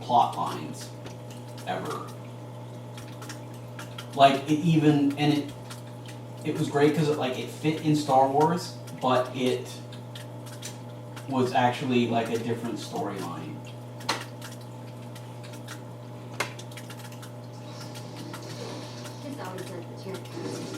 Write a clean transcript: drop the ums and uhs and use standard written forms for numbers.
plot lines ever. Like it even, and it was great because it fit in Star Wars, but it was actually like a different storyline. Just always like the characters.